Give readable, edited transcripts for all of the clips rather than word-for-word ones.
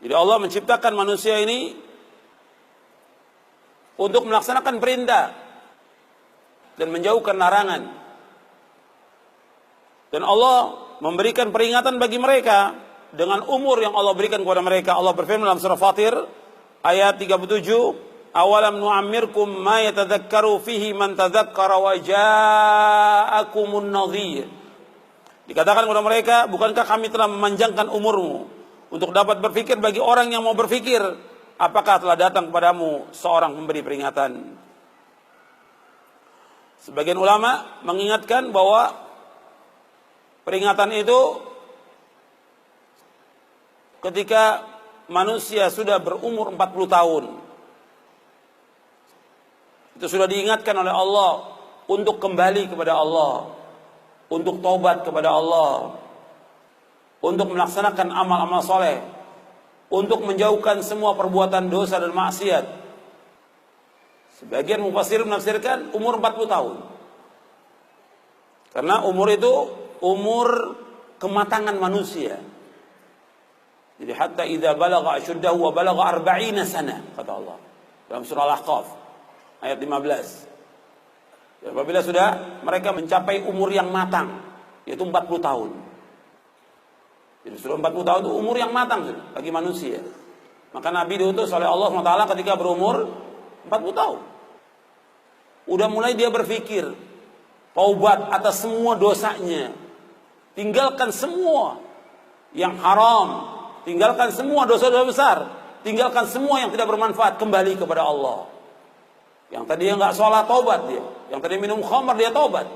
Jadi Allah menciptakan manusia ini untuk melaksanakan perintah dan menjauhkan larangan. Dan Allah memberikan peringatan bagi mereka dengan umur yang Allah berikan kepada mereka. Allah berfirman dalam surah Fatir ayat 37, "Awalam nu'ammirkum ma yatadzakkaru fihi man tadzakkara wa ja'akumun nadhir." Dikatakan kepada mereka, bukankah kami telah memanjangkan umurmu untuk dapat berpikir bagi orang yang mau berpikir? Apakah telah datang kepadamu seorang pemberi peringatan? Sebagian ulama mengingatkan bahwa peringatan itu ketika manusia sudah berumur 40 tahun. Itu sudah diingatkan oleh Allah untuk kembali kepada Allah, untuk taubat kepada Allah, untuk melaksanakan amal-amal soleh, untuk menjauhkan semua perbuatan dosa dan maksiat. Sebagian mufassir menafsirkan umur 40 tahun. Karena umur itu umur kematangan manusia. Jadi hatta idza balagha ashuddahu wa balagha 40 sana, kata Allah dalam surah Al-Ahqaf ayat 15. Ya, apabila sudah mereka mencapai umur yang matang, yaitu 40 tahun. Jadi sudah 40 tahun itu umur yang matang bagi manusia. Maka Nabi diutus oleh Allah SWT ketika berumur 40 tahun. Udah mulai dia berpikir taubat atas semua dosanya, tinggalkan semua yang haram, tinggalkan semua dosa-dosa besar, tinggalkan semua yang tidak bermanfaat, kembali kepada Allah. Yang tadi nggak sholat, taubat dia. Yang tadi minum khamar, dia taubat.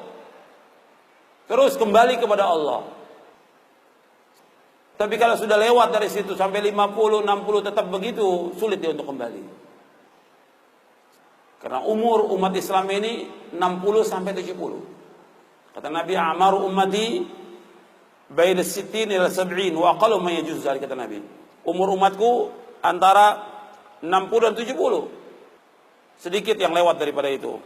Terus kembali kepada Allah. Tapi kalau sudah lewat dari situ sampai 50, 60 tetap begitu, sulit dia untuk kembali. Karena umur umat Islam ini 60 sampai 70. Kata Nabi, "Amaru ummati baina sittin ila sab'in wa aqallu ma yajuz dzalik," kata Nabi. Umur umatku antara 60 dan 70. Sedikit yang lewat daripada itu.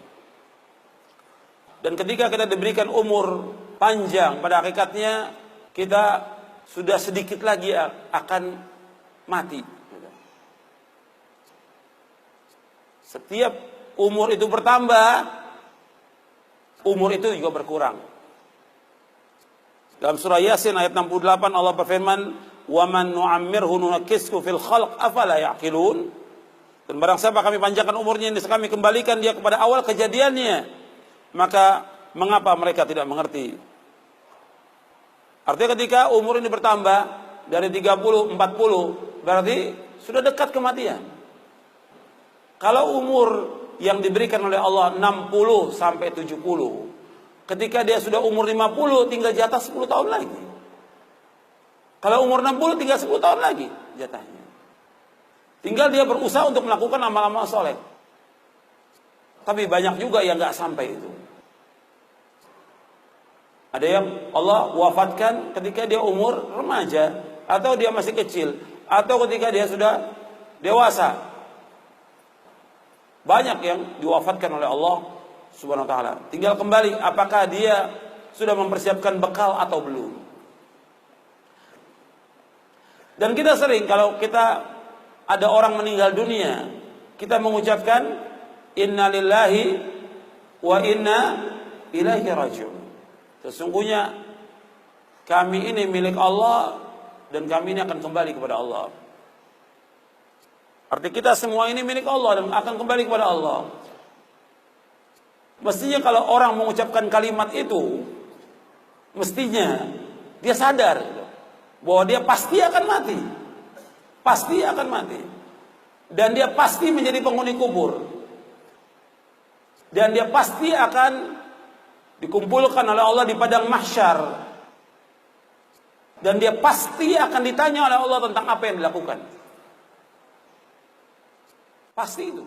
Dan ketika kita diberikan umur panjang, pada hakikatnya kita sudah sedikit lagi akan mati. Setiap umur itu bertambah, umur itu juga berkurang. Dalam surah Yasin ayat 68 Allah berfirman, "Wa man nu'ammirhu nunakkishu fil khalq afala ya'qilun." Dan barang siapa kami panjangkan umurnya, ini kami kembalikan dia kepada awal kejadiannya, maka mengapa mereka tidak mengerti? Artinya ketika umur ini bertambah dari 30, 40, berarti sudah dekat kematian. Kalau umur yang diberikan oleh Allah 60 sampai 70, ketika dia sudah umur 50, tinggal jatah 10 tahun lagi. Kalau umur 60, tinggal 10 tahun lagi jatahnya. Tinggal dia berusaha untuk melakukan amal-amal soleh. Tapi banyak juga yang gak sampai itu. Ada yang Allah wafatkan ketika dia umur remaja, atau dia masih kecil, atau ketika dia sudah dewasa. Banyak yang diwafatkan oleh Allah Subhanahu wa ta'ala. Tinggal kembali apakah dia sudah mempersiapkan bekal atau belum. Dan kita sering kalau kita ada orang meninggal dunia, kita mengucapkan inna lillahi wa inna ilaihi raji'un. Sesungguhnya kami ini milik Allah dan kami ini akan kembali kepada Allah. Arti kita semua ini milik Allah dan akan kembali kepada Allah. Mestinya kalau orang mengucapkan kalimat itu, mestinya dia sadar bahwa dia pasti akan mati. Pasti akan mati. Dan dia pasti menjadi penghuni kubur. Dan dia pasti akan dikumpulkan oleh Allah di padang mahsyar. Dan dia pasti akan ditanya oleh Allah tentang apa yang dilakukan. Pasti itu.